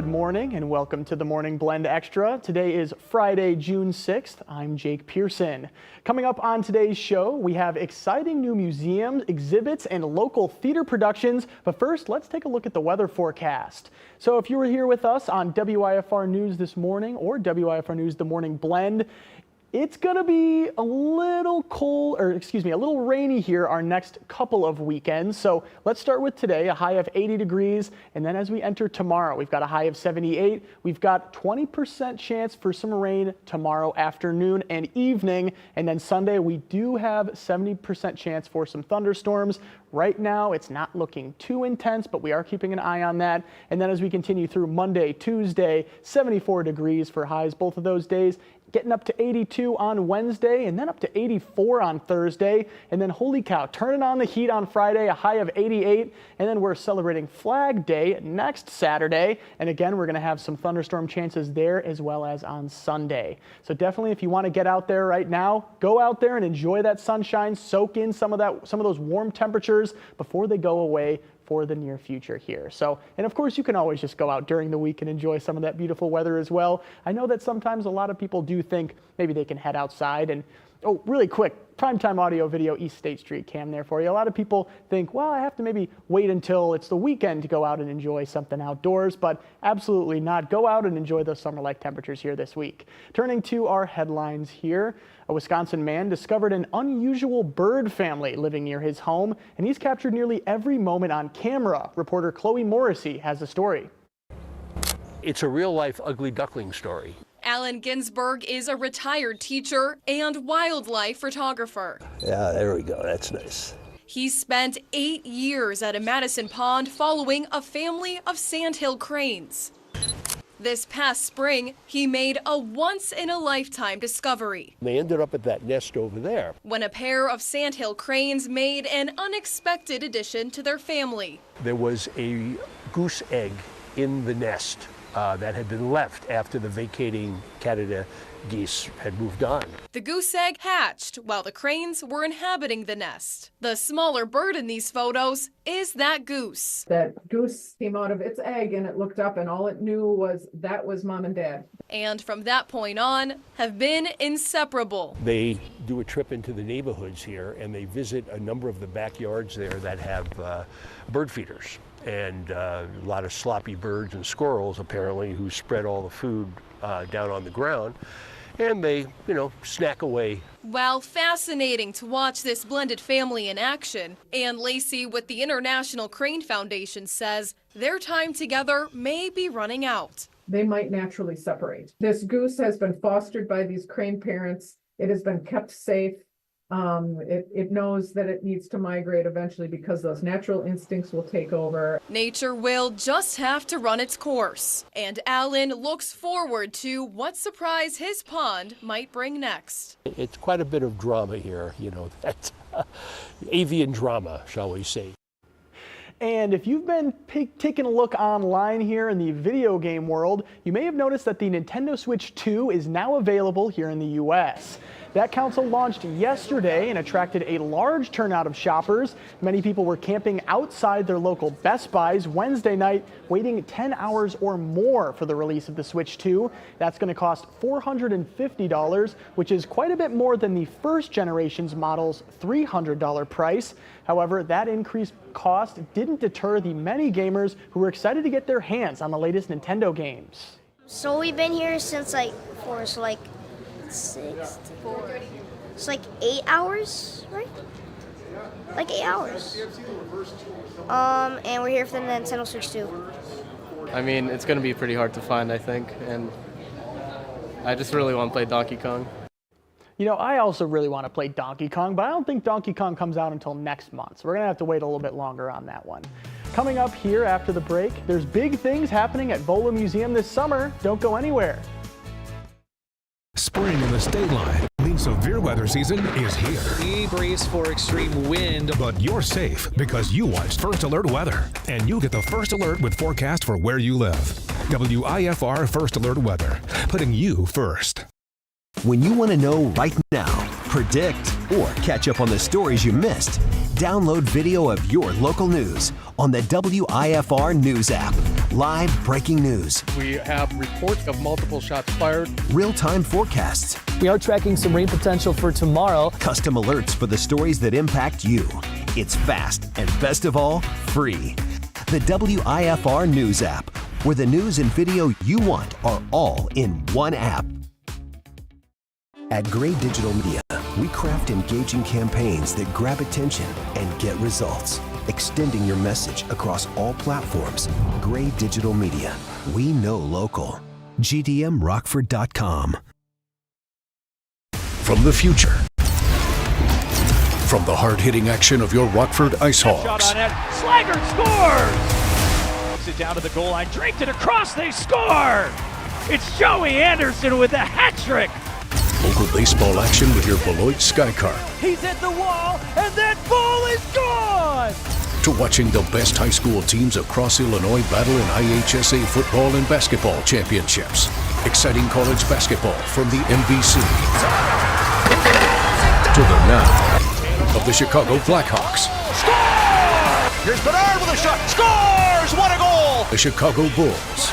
Good morning and welcome to the Morning Blend Extra. Today is Friday, June 6th. I'm Jake Pearson. Coming up on today's show, we have exciting new museums, exhibits, and local theater productions. But first, let's take a look at the weather forecast. So if you were here with us on WIFR News this morning or WIFR News The Morning Blend, it's going to be a little cold, a little rainy here our next couple of weekends. So let's start with today, a high of 80 degrees. And then as we enter tomorrow, we've got a high of 78. We've got 20% chance for some rain tomorrow afternoon and evening. And then Sunday, we do have 70% chance for some thunderstorms. Right now, it's not looking too intense, but we are keeping an eye on that. And then as we continue through Monday, Tuesday, 74 degrees for highs both of those days. Getting up to 82 on Wednesday and then up to 84 on Thursday. And then holy cow, turning on the heat on Friday, a high of 88. And then we're celebrating Flag Day next Saturday. And again, we're going to have some thunderstorm chances there as well as on Sunday. So definitely if you want to get out there right now, go out there and enjoy that sunshine, soak in some of those warm temperatures before they go away for the near future here. So, and of course you can always just go out during the week and enjoy some of that beautiful weather as well. I know that sometimes a lot of people do think maybe they can head outside and, oh, really quick, primetime audio video, East State Street cam there for you. A lot of people think, well, I have to maybe wait until it's the weekend to go out and enjoy something outdoors, but absolutely not. Go out and enjoy those summer-like temperatures here this week. Turning to our headlines here, a Wisconsin man discovered an unusual bird family living near his home, and he's captured nearly every moment on camera. Reporter Chloe Morrissey has the story. It's a real-life ugly duckling story. Alan Ginsberg is a retired teacher and wildlife photographer. Yeah, there we go. That's nice. He spent 8 years at a Madison pond following a family of sandhill cranes. This past spring, he made a once-in-a-lifetime discovery. They ended up at that nest over there. When a pair of sandhill cranes made an unexpected addition to their family. There was a goose egg in the nest that had been left after the vacating Canada geese had moved on. The goose egg hatched while the cranes were inhabiting the nest. The smaller bird in these photos is that goose. That goose came out of its egg and it looked up and all it knew was that was mom and dad. And from that point on, have been inseparable. They do a trip into the neighborhoods here and they visit a number of the backyards there that have bird feeders. And a lot of sloppy birds and squirrels, apparently, who spread all the food down on the ground. And they, snack away. Well, fascinating to watch this blended family in action. Ann Lacey with the International Crane Foundation says their time together may be running out. They might naturally separate. This goose has been fostered by these crane parents. It has been kept safe. It knows that it needs to migrate eventually because those natural instincts will take over. Nature will just have to run its course. And Alan looks forward to what surprise his pond might bring next. It's quite a bit of drama here, that's avian drama, shall we say. And if you've been taking a look online here in the video game world, you may have noticed that the Nintendo Switch 2 is now available here in the US. That console launched yesterday and attracted a large turnout of shoppers. Many people were camping outside their local Best Buys Wednesday night, waiting 10 hours or more for the release of the Switch 2. That's going to cost $450, which is quite a bit more than the first generation's model's $300 price. However, that increased cost didn't deter the many gamers who were excited to get their hands on the latest Nintendo games. So we've been here since it's like 8 hours, right? Like 8 hours. And we're here for the Nintendo Switch 2. I mean, it's going to be pretty hard to find, I think, and I just really want to play Donkey Kong. I also really want to play Donkey Kong, but I don't think Donkey Kong comes out until next month, so we're going to have to wait a little bit longer on that one. Coming up here after the break, there's big things happening at Vola Museum this summer. Don't go anywhere. Spring in the state line means severe weather season is here. We brace for extreme wind. But you're safe because you watched First Alert Weather. And you get the First Alert with forecast for where you live. WIFR First Alert Weather, putting you first. When you want to know right now, predict, or catch up on the stories you missed, download video of your local news on the WIFR News app Live breaking news, We have reports of multiple shots fired. real-time forecasts, We are tracking some rain potential for tomorrow. custom alerts for the stories that impact you. It's fast and, best of all, free. The WIFR News app, where the news and video you want are all in one app. At Gray Digital Media, we craft engaging campaigns that grab attention and get results. Extending your message across all platforms. Gray Digital Media. We know local. GDMRockford.com. From the future. From the hard-hitting action of your Rockford Ice Shot Hawks. on it. Slaggert scores! Takes it down to the goal line. Draped it across. They score! It's Joey Anderson with a hat trick. Local baseball action with your Beloit Sky Car. He's at the wall, and that ball is gone! To watching the best high school teams across Illinois battle in IHSA football and basketball championships. Exciting college basketball from the MVC. To the now of the Chicago Blackhawks. Score! Here's Bernard with a shot. Scores! What a goal! The Chicago Bulls.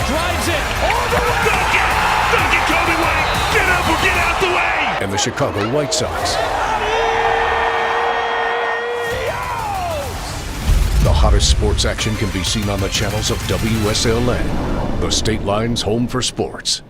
Drives it all the way! Don't get Kobe White! Get up or get out the way! And the Chicago White Sox. The hottest sports action can be seen on the channels of WSLN, the State Line's home for sports.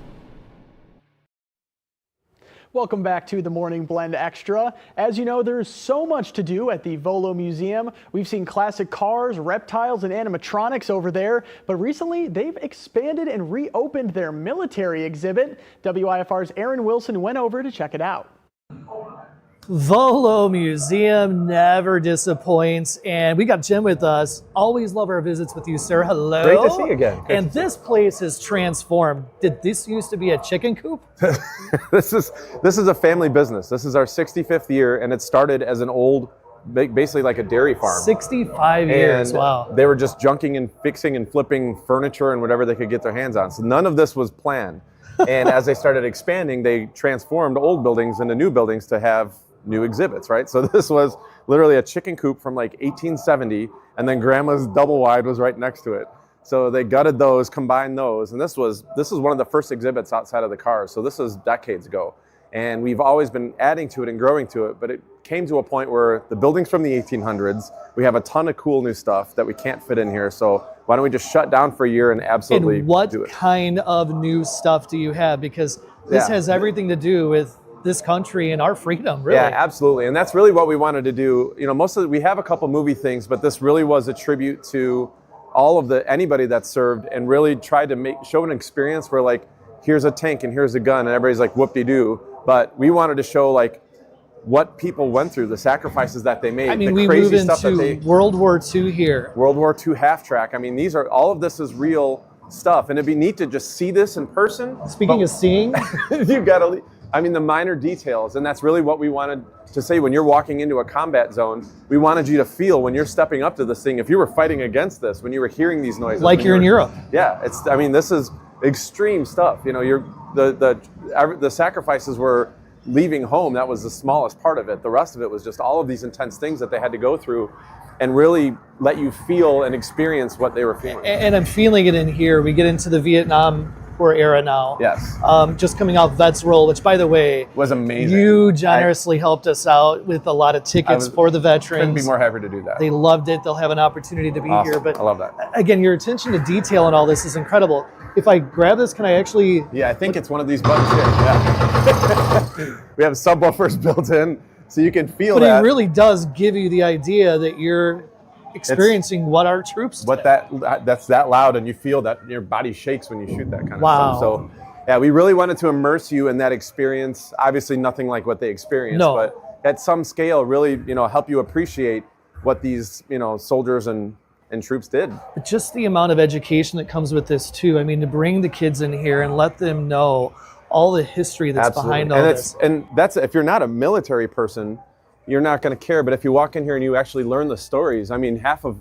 Welcome back to the Morning Blend Extra. As you know, there's so much to do at the Volo Museum. We've seen classic cars, reptiles, and animatronics over there, but recently they've expanded and reopened their military exhibit. WIFR's Aaron Wilson went over to check it out. Volo Museum never disappoints, and we got Jim with us. Always love our visits with you, sir. Hello. Great to see you again. And this place is transformed. Did this used to be a chicken coop? This is a family business. This is our 65th year, and it started as an old, basically like a dairy farm. 65 years, And wow. They were just junking and fixing and flipping furniture and whatever they could get their hands on. So none of this was planned. And as they started expanding, they transformed old buildings into new buildings to have new exhibits, right? So this was literally a chicken coop from like 1870, and then Grandma's double wide was right next to it. So they gutted those, combined those, and this is one of the first exhibits outside of the cars. So this is decades ago, and we've always been adding to it and growing to it. But it came to a point where the building's from the 1800s. We have a ton of cool new stuff that we can't fit in here. So why don't we just shut down for a year and absolutely And what do it? kind of new stuff do you have? Because this has everything to do with this country and our freedom, really. Yeah, absolutely. And that's really what we wanted to do. You know, we have a couple movie things, but this really was a tribute to all of anybody that served, and really tried to show an experience where, like, here's a tank and here's a gun and everybody's like whoop-de-doo. But we wanted to show like what people went through, the sacrifices that they made. I mean, the we crazy move stuff that into World War II here. World War II half track. I mean, all of this is real stuff, and it'd be neat to just see this in person. Speaking of seeing, you've got to, I mean, the minor details, and that's really what we wanted to say. When you're walking into a combat zone, we wanted you to feel when you're stepping up to this thing, if you were fighting against this, when you were hearing these noises. like you're in Europe. Yeah, I mean, this is extreme stuff. You know, the sacrifices were leaving home. That was the smallest part of it. The rest of it was just all of these intense things that they had to go through, and really let you feel and experience what they were feeling. And I'm feeling it in here. We get into the Vietnam War era now. Yes. Just coming out Vets Roll, which, by the way, was amazing. You generously helped us out with a lot of tickets for the veterans. Couldn't be more happy to do that. They loved it. They'll have an opportunity to be Awesome. here. But I love that. Again, your attention to detail and all this is incredible. If I grab this, can I actually? Yeah, I think it's one of these buttons here. Yeah. We have subwoofers built in, so you can feel But that. it really does give you the idea that you're experiencing what our troops did. That's that loud, and you feel that your body shakes when you shoot that kind of Wow. stuff. So, yeah, we really wanted to immerse you in that experience. Obviously, nothing like what they experienced, No. but at some scale, really, help you appreciate what these, soldiers and troops did. But just the amount of education that comes with this too. I mean, to bring the kids in here and let them know all the history that's behind all this. And that's, if you're not a military person, you're not going to care. But if you walk in here and you actually learn the stories, I mean, half of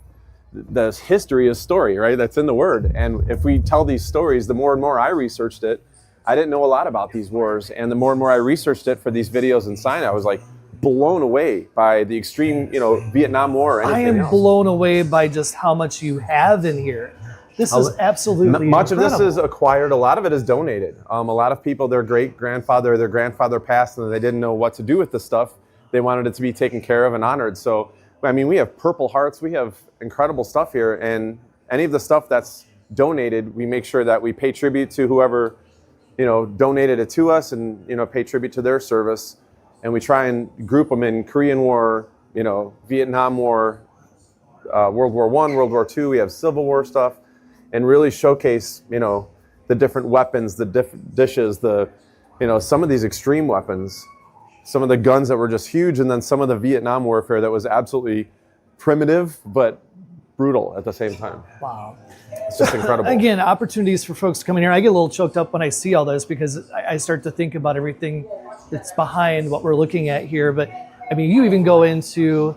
the history is story, right? That's in the word. And if we tell these stories, the more and more I researched it, I didn't know a lot about these wars. And the more and more I researched it for these videos and sign, I was like, blown away by the extreme, Vietnam War or anything I am else. blown away by just how much you have in here. This is absolutely much incredible. of this is acquired. A lot of it is donated. A lot of people, their great-grandfather or their grandfather passed and they didn't know what to do with the stuff. They wanted it to be taken care of and honored. So, I mean, we have Purple Hearts. We have incredible stuff here. And any of the stuff that's donated, we make sure that we pay tribute to whoever, donated it to us and, pay tribute to their service. And we try and group them in Korean War, Vietnam War, World War I, World War II. We have Civil War stuff. And really showcase, the different weapons, the different dishes, some of these extreme weapons, some of the guns that were just huge, and then some of the Vietnam warfare that was absolutely primitive but brutal at the same time. Wow. It's just incredible. Again, opportunities for folks to come in here. I get a little choked up when I see all this because I start to think about everything that's behind what we're looking at here. But I mean, you even go into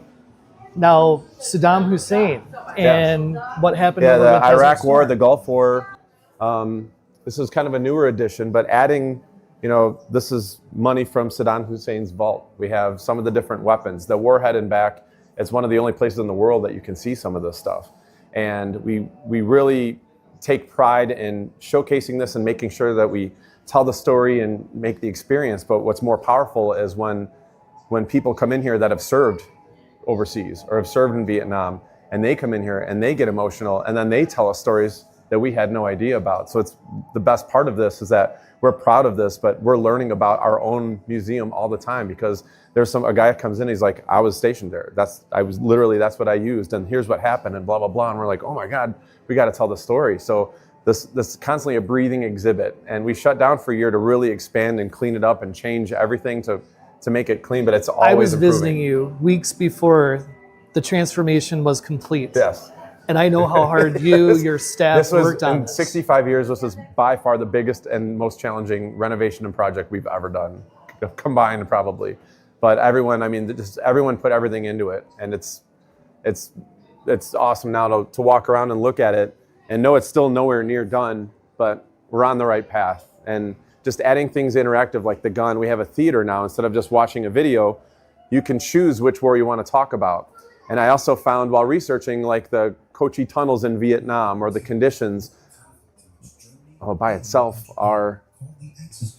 now Saddam Hussein and what happened. Yeah, over the Desert Iraq War, Storm. the Gulf War. This is kind of a newer edition, but adding, this is money from Saddam Hussein's vault. We have some of the different weapons. The warhead and back, it's one of the only places in the world that you can see some of this stuff. And we really take pride in showcasing this and making sure that we tell the story and make the experience. But what's more powerful is when people come in here that have served overseas or have served in Vietnam, and they come in here and they get emotional and then they tell us stories that we had no idea about. So it's the best part of this is that we're proud of this, but we're learning about our own museum all the time because there's a guy comes in, he's like, I was stationed there. That's what I used and here's what happened and blah, blah, blah. And we're like, oh my God, we got to tell the story. So this is constantly a breathing exhibit. And we shut down for a year to really expand and clean it up and change everything to make it clean, but it's always I was improving. visiting you weeks before the transformation was complete. Yes. And I know how hard your staff worked on in this. 65 years, this is by far the biggest and most challenging renovation and project we've ever done, combined probably. But everyone put everything into it. And it's awesome now to walk around and look at it and know it's still nowhere near done, but we're on the right path. And just adding things interactive like the gun. We have a theater now. Instead of just watching a video, you can choose which war you want to talk about. And I also found while researching like the Ho Chi tunnels in Vietnam or the conditions by itself are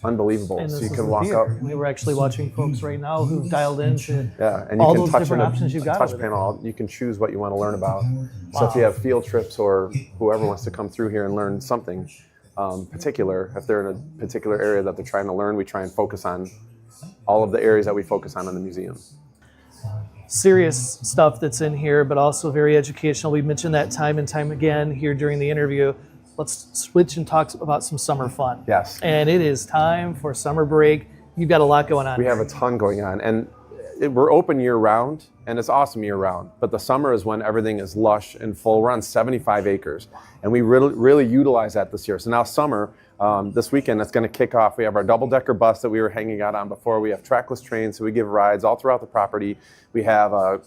unbelievable. And So this you is can the walk theater. up. We were actually watching folks right now who dialed into And all you those can touch different on options you've got. touch over there. panel. You can choose what you want to learn about. So if you have field trips or whoever wants to come through here and learn something particular, if they're in a particular area that they're trying to learn, we try and focus on all of the areas that we focus on in the museum. Serious stuff that's in here, but also very educational. We mentioned that time and time again here during the interview. Let's switch and talk about some summer fun. Yes. And it is time for summer break. You've got a lot going on. We have a ton going on, and we're open year round, and it's awesome year round. But the summer is when everything is lush and full. We're on 75 acres, and we really utilize that this year. So now summer, this weekend, it's going to kick off. We have our double-decker bus that we were hanging out on before. We have trackless trains, so we give rides all throughout the property. We have a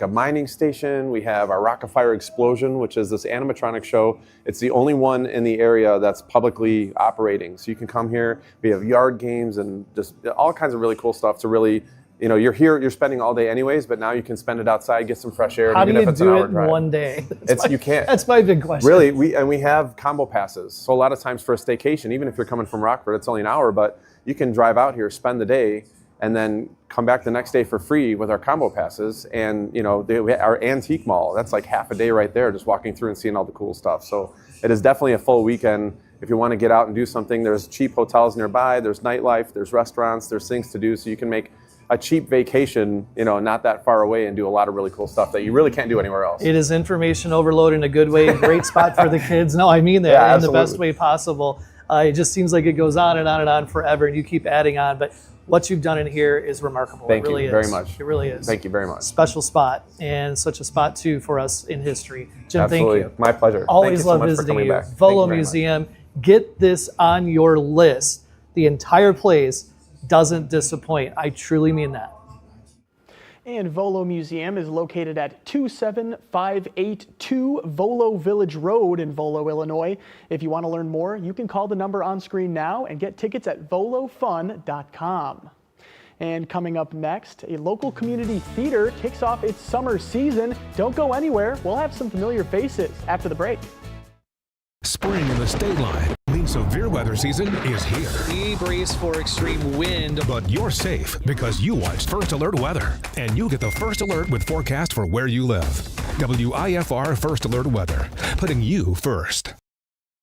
mining station. We have our Rock-afire Explosion, which is this animatronic show. It's the only one in the area that's publicly operating. So you can come here. We have yard games and just all kinds of really cool stuff to really, you're here, you're spending all day anyways, but now you can spend it outside, get some fresh air. How do even you if it's do an it hour in drive. one day? You can't. That's my big question. Really, we have combo passes. So a lot of times for a staycation, even if you're coming from Rockford, it's only an hour, but you can drive out here, spend the day, and then come back the next day for free with our combo passes. And our antique mall, that's like half a day right there, just walking through and seeing all the cool stuff. So it is definitely a full weekend. If you want to get out and do something, there's cheap hotels nearby, there's nightlife, there's restaurants, there's things to do. So you can make a cheap vacation, not that far away and do a lot of really cool stuff that you really can't do anywhere else. It is information overload in a good way. Great spot for the kids. No, I mean that in the best way possible. It just seems like it goes on and on and on forever, and you keep adding on. But what you've done in here is remarkable. Thank it really you is. very much. It really is. Thank you very much. Special spot, and such a spot too for us in history. Jim, Absolutely. thank you. My pleasure. Always Thank you so love much for visiting coming you. back. Thank Volo you very much. Museum. Get this on your list. The entire place doesn't disappoint. I truly mean that. And Volo Museum is located at 27582 Volo Village Road in Volo, Illinois. If you want to learn more, you can call the number on screen now and get tickets at volofun.com. And coming up next, a local community theater kicks off its summer season. Don't go anywhere. We'll have some familiar faces after the break. Spring in the state line means severe weather season is here. Be braced for extreme wind. But you're safe because you watched First Alert Weather, and you get the First Alert with forecast for where you live. WIFR First Alert Weather, putting you first.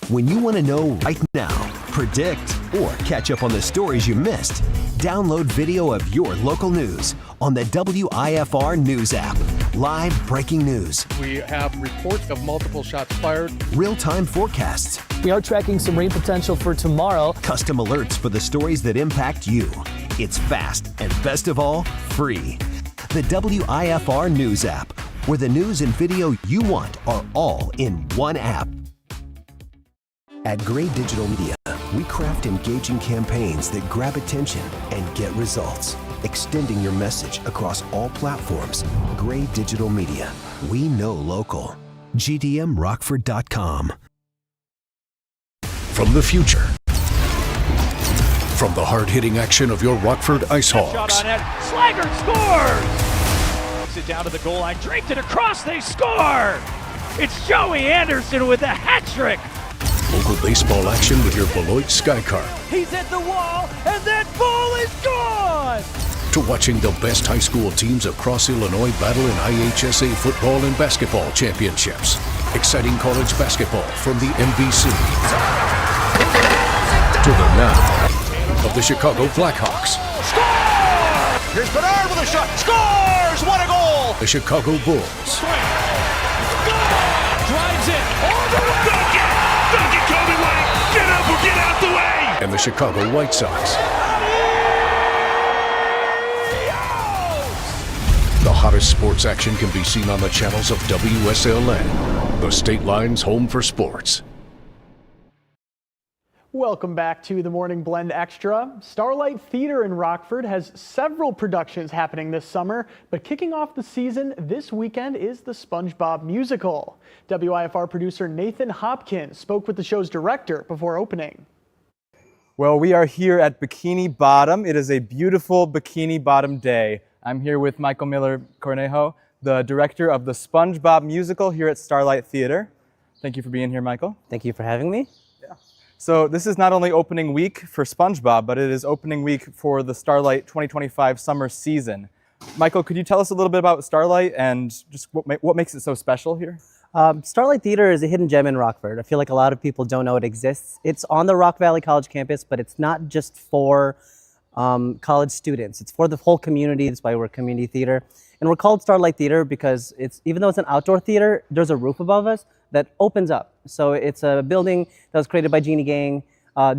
When you want to know right now, predict, or catch up on the stories you missed, download video of your local news on the WIFR News app. Live breaking news. We have reports of multiple shots fired. Real-time forecasts. We are tracking some rain potential for tomorrow. Custom alerts for the stories that impact you. It's fast and, best of all, free. The WIFR News app, where the news and video you want are all in one app. At Gray Digital Media, we craft engaging campaigns that grab attention and get results. Extending your message across all platforms. Gray Digital Media. We know local. GDMRockford.com. From the future. From the hard-hitting action of your Rockford Ice Shot Hawks. on net. Slaggert scores! Sit down to the goal line, draped it across, they score! It's Joey Anderson with a hat trick! Local baseball action with your Beloit Skycar. He's at the wall, and that ball is gone! To watching the best high school teams across Illinois battle in IHSA football and basketball championships. Exciting college basketball from the MVC. To the now of the Chicago Blackhawks. Score! Here's Bernard with a shot. Scores! What a goal! The Chicago Bulls. Drives it. All the way! Dunk it, Kobe White! Get up or get out the way! And the Chicago White Sox. The hottest sports action can be seen on the channels of WSLN, the state line's home for sports. Welcome back to the Morning Blend Extra. Starlight Theater in Rockford has several productions happening this summer, but kicking off the season this weekend is the SpongeBob musical. WIFR producer Nathan Hopkins spoke with the show's director before opening. Well, we are here at Bikini Bottom. It is a beautiful Bikini Bottom day. I'm here with Michael Miller Cornejo, the director of the SpongeBob musical here at Starlight Theater. Thank you for being here, Michael. Thank you for having me. So this is not only opening week for SpongeBob, but it is opening week for the Starlight 2025 summer season. Michael, could you tell us a little bit about Starlight and just what makes it so special here? Starlight Theater is a hidden gem in Rockford. I feel like a lot of people don't know it exists. It's on the Rock Valley College campus, but it's not just for college students. It's for the whole community. That's why we're a community theater. And we're called Starlight Theater because even though it's an outdoor theater, there's a roof above us that opens up. So it's a building that was created by Jeannie Gang,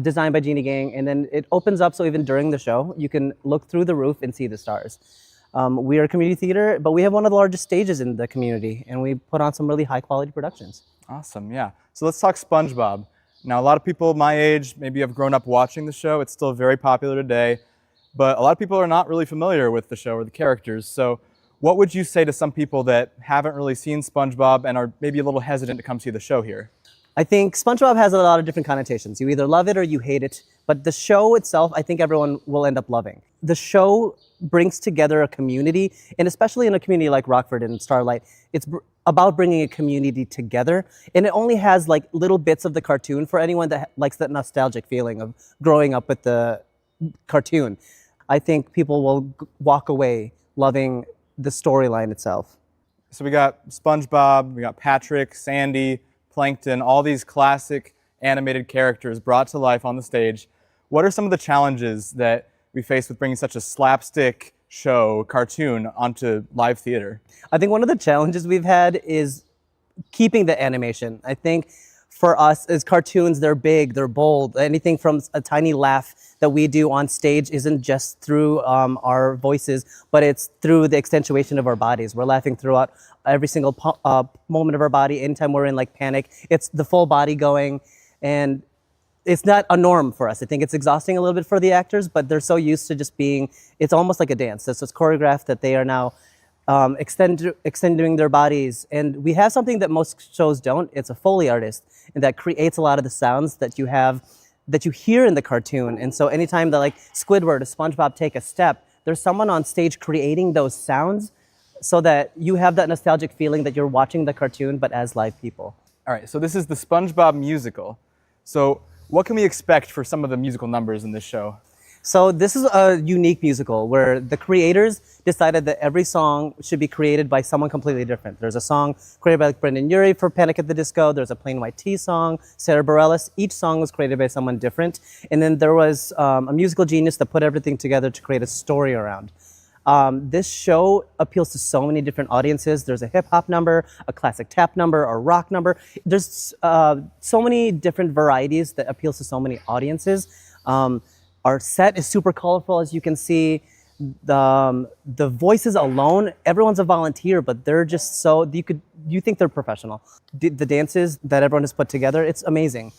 designed by Jeannie Gang, and then it opens up so even during the show, you can look through the roof and see the stars. We are a community theater, but we have one of the largest stages in the community, and we put on some really high quality productions. Awesome, yeah. So let's talk SpongeBob. Now, a lot of people my age maybe have grown up watching the show. It's still very popular today, but a lot of people are not really familiar with the show or the characters. So what would you say to some people that haven't really seen SpongeBob and are maybe a little hesitant to come see the show here? I think SpongeBob has a lot of different connotations. You either love it or you hate it, but the show itself, I think everyone will end up loving. The show brings together a community, and especially in a community like Rockford and Starlight, it's about bringing a community together, and it only has like little bits of the cartoon for anyone that likes that nostalgic feeling of growing up with the cartoon. I think people will walk away loving the storyline itself. So we got SpongeBob, we got Patrick, Sandy, Plankton, all these classic animated characters brought to life on the stage. What are some of the challenges that we face with bringing such a slapstick show, cartoon, onto live theater? I think one of the challenges we've had is keeping the animation. I think for us as cartoons, they're big, they're bold. Anything from a tiny laugh that we do on stage isn't just through our voices, but it's through the accentuation of our bodies. We're laughing throughout every single moment of our body. Anytime we're in like panic, it's the full body going, and it's not a norm for us. I think it's exhausting a little bit for the actors, but they're so used to just being, it's almost like a dance. So it's choreographed that they are now extending their bodies. And we have something that most shows don't. It's a Foley artist, and that creates a lot of the sounds that you hear in the cartoon. And so anytime that like Squidward or SpongeBob take a step, there's someone on stage creating those sounds so that you have that nostalgic feeling that you're watching the cartoon, but as live people. All right, so this is the SpongeBob musical. So what can we expect for some of the musical numbers in this show? So this is a unique musical where the creators decided that every song should be created by someone completely different. There's a song created by Brendan Urie for Panic at the Disco. There's a Plain White T's song, Sarah Bareilles. Each song was created by someone different. And then there was a musical genius that put everything together to create a story around. This show appeals to so many different audiences. There's a hip hop number, a classic tap number, a rock number. There's so many different varieties that appeals to so many audiences. Our set is super colorful, as you can see. The voices alone, everyone's a volunteer, but they're just so, you think they're professional. The dances that everyone has put together, it's amazing.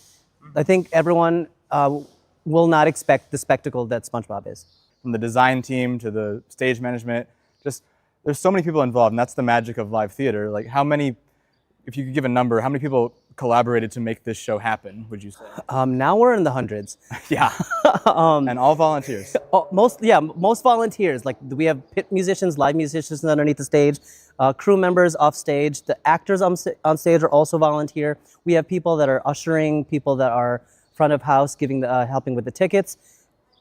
I think everyone will not expect the spectacle that SpongeBob is. From the design team to the stage management, just there's so many people involved, and that's the magic of live theater. Like how many, if you could give a number, how many people collaborated to make this show happen, would you say? Now we're in the hundreds. Yeah. And all volunteers. Most volunteers. Like we have pit musicians, live musicians underneath the stage, crew members off stage. The actors on stage are also volunteer. We have people that are ushering, people that are front of house, helping with the tickets.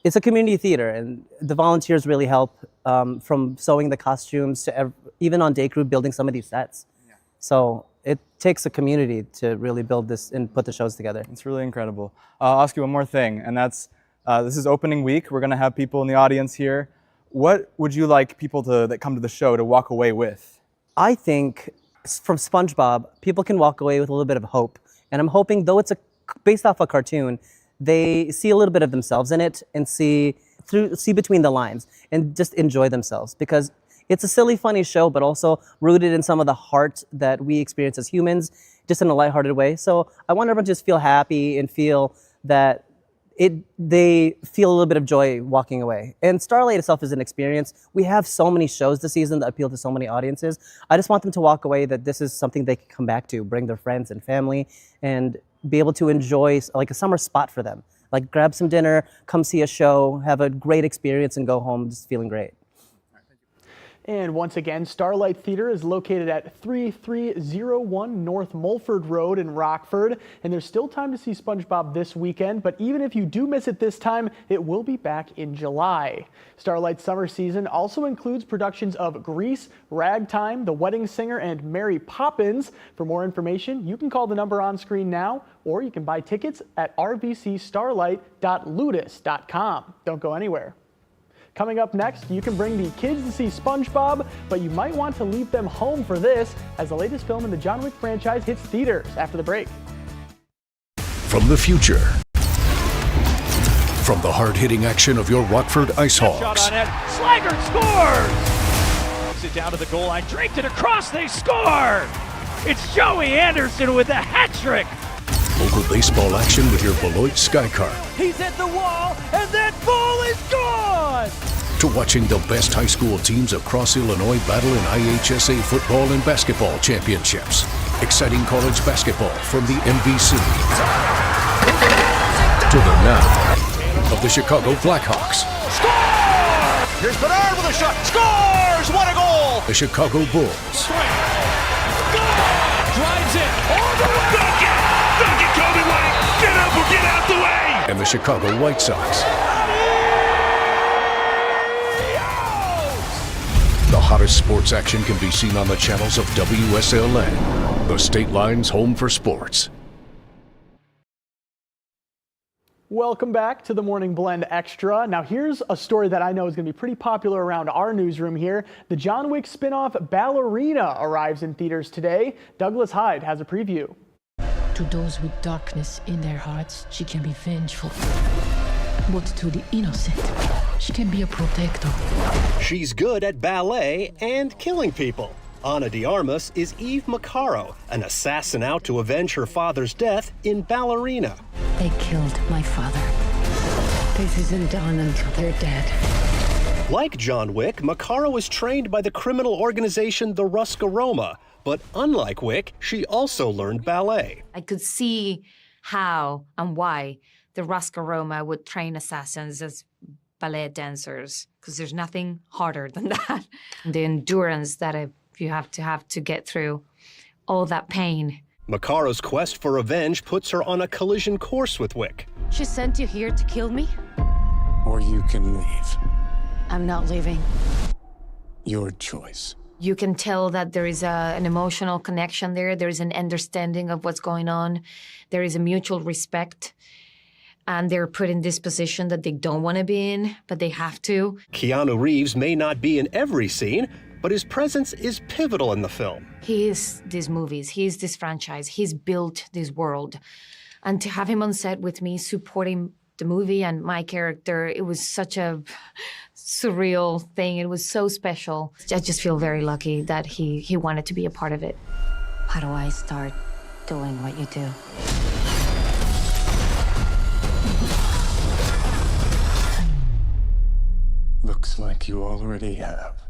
It's a community theater, and the volunteers really help from sewing the costumes to even on day crew building some of these sets. Yeah. So it takes a community to really build this and put the shows together. It's really incredible. I'll ask you one more thing, and that's, this is opening week. We're gonna have people in the audience here. What would you like people that come to the show to walk away with? I think from SpongeBob, people can walk away with a little bit of hope. And I'm hoping, though it's based off a cartoon, they see a little bit of themselves in it and see between the lines and just enjoy themselves, because it's a silly, funny show, but also rooted in some of the heart that we experience as humans, just in a lighthearted way. So I want everyone to just feel happy and feel that they feel a little bit of joy walking away. And Starlight itself is an experience. We have so many shows this season that appeal to so many audiences. I just want them to walk away that this is something they can come back to, bring their friends and family, and be able to enjoy like a summer spot for them. Like grab some dinner, come see a show, have a great experience, and go home just feeling great. And once again, Starlight Theater is located at 3301 North Mulford Road in Rockford. And there's still time to see SpongeBob this weekend, but even if you do miss it this time, it will be back in July. Starlight's summer season also includes productions of Grease, Ragtime, The Wedding Singer, and Mary Poppins. For more information, you can call the number on screen now, or you can buy tickets at rvcstarlight.ludus.com. Don't go anywhere. Coming up next, you can bring the kids to see SpongeBob, but you might want to leave them home for this, as the latest film in the John Wick franchise hits theaters after the break. From the future, from the hard-hitting action of your Rockford IceHawks. Shot on it. Slaggert scores! It down to the goal line, draped it across, they score! It's Joey Anderson with a hat trick! Local baseball action with your Beloit Skycar. He's at the wall, and that ball is gone! To watching the best high school teams across Illinois battle in IHSA football and basketball championships. Exciting college basketball from the MVC. To the now of the Chicago Blackhawks. Score! Here's Bernard with a shot. Scores! What a goal! The Chicago Bulls. Drives it all the way! Dunk it, Kobe White! Get up or get out the way! And the Chicago White Sox. The hottest sports action can be seen on the channels of WSLN, the State Line's home for sports. Welcome back to the Morning Blend Extra. Now here's a story that I know is going to be pretty popular around our newsroom here. The John Wick spin-off Ballerina arrives in theaters today. Douglas Hyde has a preview. To those with darkness in their hearts, she can be vengeful. But to the innocent, she can be a protector. She's good at ballet and killing people. Ana de Armas is Eve Macaro, an assassin out to avenge her father's death in Ballerina. They killed my father. This isn't done until they're dead. Like John Wick, Macaro is trained by the criminal organization the Ruscaroma. But unlike Wick, she also learned ballet. I could see how and why the Ruscaroma would train assassins as ballet dancers, because there's nothing harder than that. The endurance that you have to get through all that pain. Macaro's quest for revenge puts her on a collision course with Wick. She sent you here to kill me? Or you can leave. I'm not leaving. Your choice. You can tell that there is an emotional connection there. There is an understanding of what's going on. There is a mutual respect. And they're put in this position that they don't want to be in, but they have to. Keanu Reeves may not be in every scene, but his presence is pivotal in the film. He is these movies. He is this franchise. He's built this world. And to have him on set with me supporting the movie and my character, it was such a surreal thing. It was so special. I just feel very lucky that he wanted to be a part of it. How do I start doing what you do? Looks like you already have.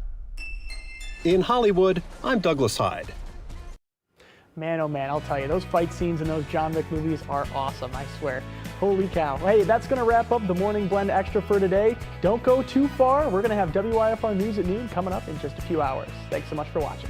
In Hollywood, I'm Douglas Hyde. Man, oh man, I'll tell you, those fight scenes in those John Wick movies are awesome, I swear. Holy cow. Hey, that's going to wrap up the Morning Blend Extra for today. Don't go too far. We're going to have WIFR News at noon coming up in just a few hours. Thanks so much for watching.